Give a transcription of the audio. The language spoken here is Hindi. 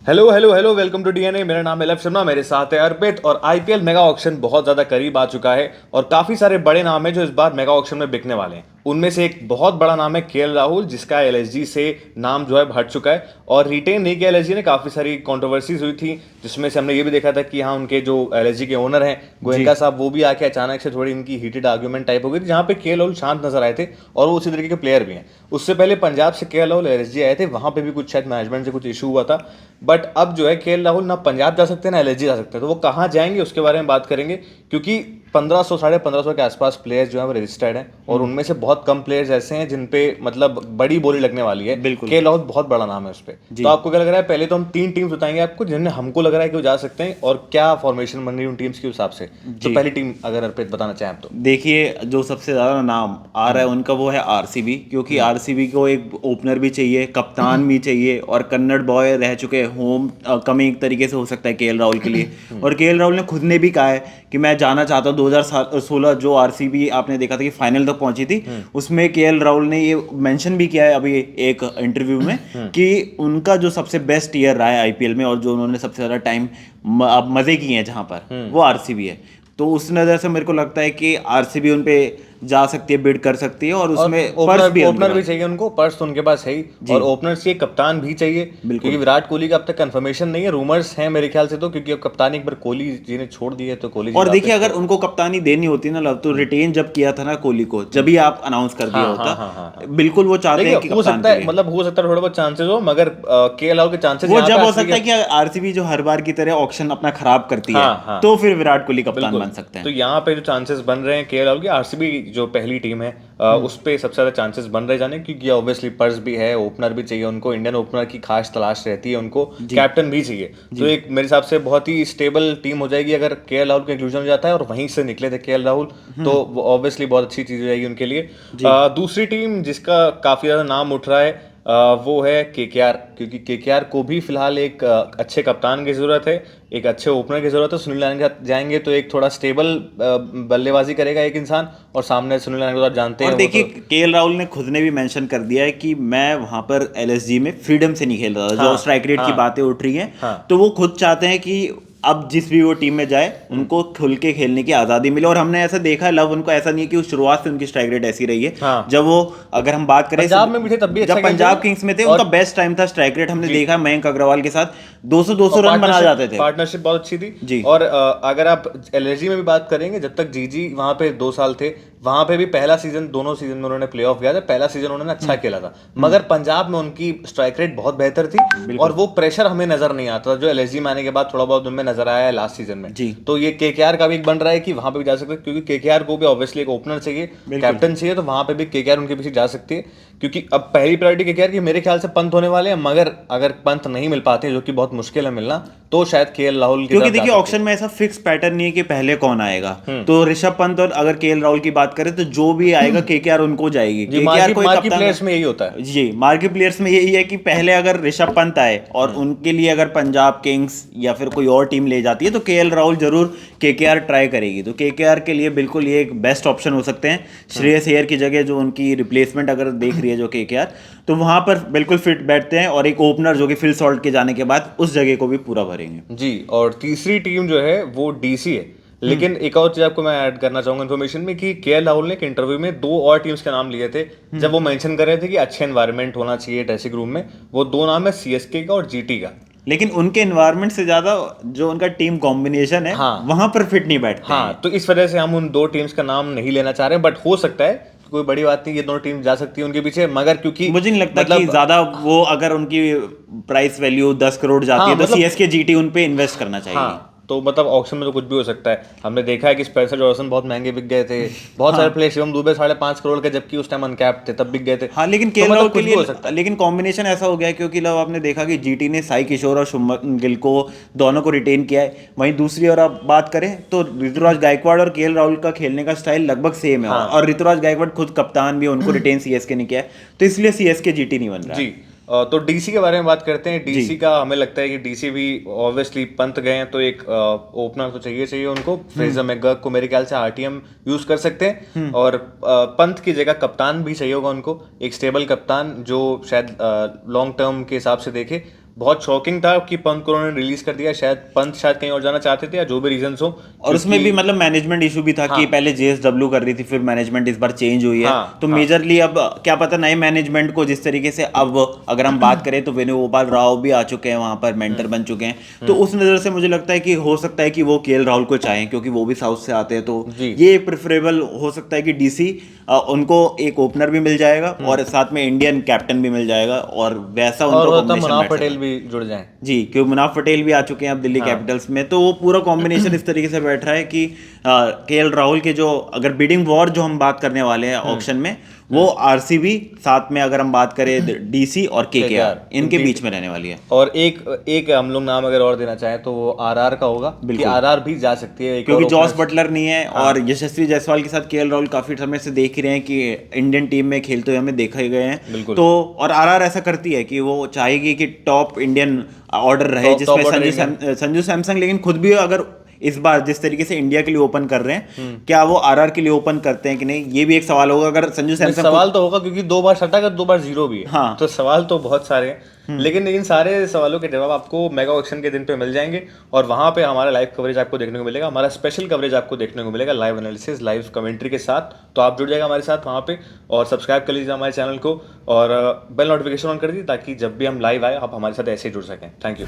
Hello hello hello, welcome to DNA. मेरा नाम है लव शर्मा, मेरे साथ है अर्पित। और आईपीएल मेगा ऑक्शन बहुत ज़्यादा करीब आ चुका है और काफ़ी सारे बड़े नाम हैं जो इस बार मेगा ऑक्शन में बिकने वाले हैं। उनमें से एक बहुत बड़ा नाम है केएल राहुल, जिसका एलएसजी से नाम जो है हट चुका है और रिटेन नहीं किया एलएसजी ने। काफ़ी सारी कंट्रोवर्सीज हुई थी, जिसमें से हमने ये भी देखा था कि हाँ, उनके जो एलएसजी के ओनर हैं जी। गोयनका साहब, वो भी आके अचानक से थोड़ी इनकी हीटेड आर्ग्यूमेंट टाइप हो गई थी, जहाँ पे केएल राहुल शांत नजर आए थे और वो उसी तरीके के प्लेयर भी हैं। उससे पहले पंजाब से केएल राहुल एलएसजी आए थे, वहाँ पे भी कुछ शायद मैनेजमेंट से कुछ इशू हुआ था। बट अब जो है केएल राहुल ना पंजाब जा सकते हैं ना एलएसजी जा सकते हैं, तो वो कहाँ जाएंगे उसके बारे में बात करेंगे। क्योंकि 1500 1550 के आसपास प्लेयर्स जो है वो रजिस्टर्ड हैं और उनमें से बहुत कम प्लेयर्स ऐसे हैं जिन पे मतलब बड़ी बोली लगने वाली है। बिल्कुल। केएल राहुल बहुत बड़ा नाम है उस पर। तो जी। आपको क्या लग रहा है? पहले तो हम तीन टीम्स बताएंगे आपको जिनमें हमको लग रहा है कि वो जा सकते हैं और क्या फॉर्मेशन बन रही है उन टीम्स के हिसाब से। तो जी। पहली टीम अगर अर्पित बताना चाहें आप तो। देखिए, जो सबसे ज़्यादा नाम आ रहा है उनका वो है आरसीबी, क्योंकि आरसीबी को एक ओपनर भी चाहिए, कप्तान भी चाहिए, और कन्नड़ बॉय रह चुके होम कमिंग एक तरीके से हो सकता है केएल राहुल के लिए। और केएल राहुल ने खुद ने भी कहा है कि मैं जाना चाहता हूँ। 2016 जो आरसीबी आपने देखा था कि फाइनल तक पहुंची थी, उसमें केएल राहुल ने ये मेंशन भी किया है अभी एक इंटरव्यू में कि उनका जो सबसे बेस्ट ईयर रहा है आईपीएल में और जो उन्होंने सबसे ज़्यादा टाइम मज़े किए हैं जहाँ पर, वो आरसीबी है। तो उस नज़र से मेरे को लगता है कि आरसीबी उन पे जा सकती है, बिड कर सकती है, और और उसमें पर्स ओपनर भी है उनके ओपनर भी पास। चाहिए उनको, पर्स तो उनके पास है ही। जी। और ओपनर चाहिए, कप्तान भी चाहिए, क्योंकि बिल्कुल। विराट कोहली का अब तक कंफर्मेशन नहीं है, रूमर्स हैं मेरे ख्याल से तो। क्योंकि अब कप्तान एक बार कोहली जी ने छोड़ दी है तो कोहली जी और देखिए, वापस अगर तो। उनको कप्तानी देनी होती ना लव, तो रिटेन जब किया था ना कोहली को, जब ही आप अनाउंस कर दिया हाँ हाँ होता। हाँ हाँ हाँ। बिल्कुल वो चाहते देखिए हैं कि हो कप्तान सकता के है, लिए। मतलब हो सकता है थोड़े बहुत चांसेस हो, मगर केएल राहुल के चांसेस वो यहाँ पे जब हो आरसीबी सकता के। है कि आरसीबी जो हर बार की तरह ऑक्शन अपना खराब करती है, हाँ हाँ, तो फिर विराट कोहली कप्तान बिल्कुल। बन सकते तो हैं। यहाँ पे जो चांसेस बन रहे हैं केएल राहुल की, आरसीबी जो पहली टीम है उस पे सबसे ज्यादा चांसेस बन रहे जाने, क्योंकि ऑब्वियसली पर्स भी है, ओपनर भी चाहिए उनको, इंडियन ओपनर की खास तलाश रहती है उनको, जी। कैप्टन भी चाहिए। तो जी। एक मेरे हिसाब से बहुत ही स्टेबल टीम हो जाएगी अगर केएल राहुल का इंक्लूजन हो जाता है, और वहीं से निकले थे केएल राहुल, तो ऑब्वियसली बहुत अच्छी चीज हो जाएगी उनके लिए। जी। दूसरी टीम जिसका काफी ज्यादा नाम उठ रहा है वो है केकेआर, क्योंकि केकेआर को भी फिलहाल एक अच्छे कप्तान की जरूरत है, एक अच्छे ओपनर की जरूरत है। सुनील नारायण के साथ जाएंगे तो एक थोड़ा स्टेबल बल्लेबाजी करेगा एक इंसान, और सामने सुनील नारायण को तो आप जानते हैं और वो देखिए, तो। केएल राहुल ने खुद ने भी मेंशन कर दिया है कि मैं वहां पर एलएसजी में फ्रीडम से नहीं खेल रहा था। जो हाँ स्ट्राइक रेट की हाँ बातें उठ रही हैं, हाँ। तो वो खुद चाहते हैं कि अब जिस भी वो टीम में जाए उनको खुल के खेलने की आज़ादी मिले। और हमने ऐसा देखा है लव, उनको ऐसा नहीं है कि शुरुआत से उनकी स्ट्राइक रेट ऐसी रही है। हाँ, जब वो, अगर हम बात करें पंजाब में भी थे तब भी अच्छा जब खेलते थे। पंजाब किंग्स में थे, उनका और बेस्ट टाइम था स्ट्राइक रेट। हमने जी, देखा मयंक अग्रवाल के साथ 200 और 200 रन बना पार्टनरशिप जाते थे। पार्टनरशिप बहुत अच्छी थी। जी। और अगर आप एलएसजी में भी बात करेंगे, जब तक जीजी वहां पे 2 साल थे, वहां पे भी पहला सीजन, दोनों सीजन में उन्होंने प्लेऑफ किया था। पहला सीजन उन्होंने अच्छा खेला था, मगर पंजाब में उनकी स्ट्राइक रेट बहुत बेहतर थी और बिल्कुल। वो प्रेशर हमें नजर नहीं आता था जो एलएसजी में आने के बाद थोड़ा बहुत उनमें नजर आया है लास्ट सीजन में। जी। तो ये केकेआर का भी एक बन रहा है कि वहां पे भी जा सकते हैं, क्योंकि केकेआर को भी ऑब्वियसली एक ओपनर चाहिए, बिल्कुल। कैप्टन चाहिए, तो वहां पे भी केकेआर उनके पीछे जा सकती है। क्योंकि अब पहली प्रायोरिटी केकेआर की मेरे ख्याल से पंत होने वाले हैं, मगर अगर पंत नहीं मिल पाते, जो कि बहुत मुश्किल है मिलना, तो शायद केएल राहुल की क्योंकि तरफ जा देखिए, सकते ऑक्शन हैं। में ऐसा फिक्स पैटर्न नहीं है कि पहले कौन आएगा। तो ऋषभ पंत और अगर केएल राहुल की बात करें, तो जो भी आएगा केकेआर उनको जाएगी। जी, केकेआर मार्की को एक मार्की कप्तान। प्लेयर्स में यही होता है। जी, मार्की प्लेयर्स में यही है कि पहले अगर ऋषभ पंत आए और उनके लिए अगर पंजाब किंग्स या फिर कोई और टीम ले जाती है, तो केएल राहुल जरूर केकेआर ट्राई करेगी। तो केकेआर के लिए बिल्कुल ये एक बेस्ट ऑप्शन हो सकते हैं। श्रेयस अय्यर की जगह जो उनकी रिप्लेसमेंट अगर देख रही है जो केकेआर, तो वहां पर बिल्कुल फिट बैठते हैं, और एक ओपनर जो कि फिल सॉल्ट के जाने के बाद उस जगह को भी पूरा भरेंगे। जी, और तीसरी टीम जो है वो डीसी है। लेकिन एक और चीज आपको मैं ऐड करना चाहूंगा इन्फॉर्मेशन में, कि केएल राहुल ने एक इंटरव्यू में दो और टीम्स के नाम लिए थे। जब वो मेंशन कर रहे थे कि अच्छे एनवायरनमेंट होना चाहिए ड्रेसिंग रूम में, वो दो नाम है सीएसके का और जीटी का। लेकिन उनके एनवायरनमेंट से ज्यादा जो उनका टीम कॉम्बिनेशन है, हाँ वहां पर फिट नहीं बैठते हाँ, हैं। तो इस वजह से हम उन दो टीम्स का नाम नहीं लेना चाह रहे हैं, बट हो सकता है, कोई बड़ी बात नहीं, ये दोनों टीम जा सकती है उनके पीछे, मगर क्योंकि मुझे नहीं लगता कि मतलब ज्यादा वो, अगर उनकी प्राइस वैल्यू 10 करोड़ जाती हाँ है, तो मतलब सीएसके जीटी उन पे इन्वेस्ट करना चाहेगी। हाँ, तो मतलब ऑक्शन में तो कुछ भी हो सकता है। हमने देखा है कि स्पेंसर जॉनसन बहुत महंगे बिक गए थे, बहुत सारे हाँ। प्लेयर, शिवम दुबे 5.5 करोड़ के, जबकि उस टाइम अनकैप्ड थे, तब बिक गए थे। हाँ, लेकिन तो केएल राहुल मतलब के कुछ भी लिए, हो सकता है। लेकिन कॉम्बिनेशन ऐसा हो गया है, क्योंकि लो आपने देखा कि जीटी ने साई किशोर और शुभमन गिल को, दोनों को रिटेन किया है। वहीं दूसरी ओर आप बात करें तो ऋतुराज गायकवाड़ और केएल राहुल का खेलने का स्टाइल लगभग सेम है, हाँ और ऋतुराज गायकवाड़ खुद कप्तान भी है, उनको रिटेन सीएसके ने किया है, तो इसलिए सीएसके जीटी नहीं बन रहा जी। है। तो डीसी के बारे में बात करते हैं। जी। डीसी का हमें लगता है कि डीसी भी ऑब्वियसली पंत गए हैं तो एक ओपनर तो चाहिए चाहिए उनको। फ्रेजर मैकगर्क को मेरे ख्याल से आरटीएम यूज कर सकते हैं, और पंत की जगह कप्तान भी चाहिए होगा उनको, एक स्टेबल कप्तान जो शायद लॉन्ग टर्म के हिसाब से देखे। बहुत शॉकिंग था कि पंत को उन्होंने रिलीज कर दिया। शायद पंत शायद कहीं और जाना चाहते थे या जो भी रीजंस हो। और उसमें भी मतलब मैनेजमेंट इशू भी था कि पहले जेएसडब्ल्यू कर रही थी, फिर मैनेजमेंट इस बार चेंज हुई है। हाँ, तो मेजरली अब क्या पता नए मैनेजमेंट को जिस तरीके से अब अगर हम बात करें तो वेणुगोपाल राव भी आ चुके हैं वहां पर, मेंटर बन चुके हैं। तो उस नजर से मुझे लगता है कि हो सकता है कि वो केएल राहुल को चाहें, क्योंकि वो भी साउथ से आते हैं। तो जी। ये प्रेफरेबल हो सकता है कि डीसी उनको एक ओपनर भी मिल जाएगा और साथ में इंडियन कैप्टन भी मिल जाएगा, और वैसा और उनका होता कॉम्बिनेशन मुनाफ बैठ सकता है। पटेल भी जुड़ जाए। जी, क्योंकि मुनाफ पटेल भी आ चुके हैं अब दिल्ली कैपिटल्स में। तो वो पूरा कॉम्बिनेशन इस तरीके से बैठ रहा है कि केएल राहुल के जो अगर बिडिंग वॉर जो हम बात करने वाले हैं ऑक्शन में, वो आरसीबी साथ में अगर हम बात करें डीसी और केकेआर, इनके बीच में रहने वाली है। और एक हम लोग नाम अगर और देना चाहें तो वो आरआर का होगा कि आरआर भी जा सकती है एक क्योंकि और जॉस opener। बटलर नहीं है और यशस्वी जायसवाल के साथ केएल राहुल काफी समय से देख ही रहे हैं कि इंडियन टीम में खेलते हुए हमें देखा ही गए हैं। बिल्कुल। तो और आरआर ऐसा करती है कि वो चाहेगी कि टॉप इंडियन ऑर्डर रहे, जिसमें संजू सैमसंग लेकिन खुद भी अगर इस बार जिस तरीके से इंडिया के लिए ओपन कर रहे हैं, क्या वो आरआर के लिए ओपन करते हैं कि नहीं, ये भी एक सवाल होगा। अगर संजू सैमसंग सवाल तो होगा क्योंकि 2 बार शतक और 2 बार जीरो भी है। हाँ। तो सवाल तो बहुत सारे हैं, लेकिन इन सारे सवालों के जवाब आपको मेगा ऑक्शन के दिन पे मिल जाएंगे। और वहां पे हमारा लाइव कवरेज आपको देखने को मिलेगा, हमारा स्पेशल कवरेज आपको देखने को मिलेगा, लाइव एनालिसिस, लाइव कमेंट्री के साथ। तो आप जुड़ जाएगा हमारे साथ वहां पे और सब्सक्राइब कर लीजिए हमारे चैनल को और बेल नोटिफिकेशन ऑन कर दीजिए ताकि जब भी हम लाइव आए आप हमारे साथ ऐसे ही जुड़ सकें। Thank you.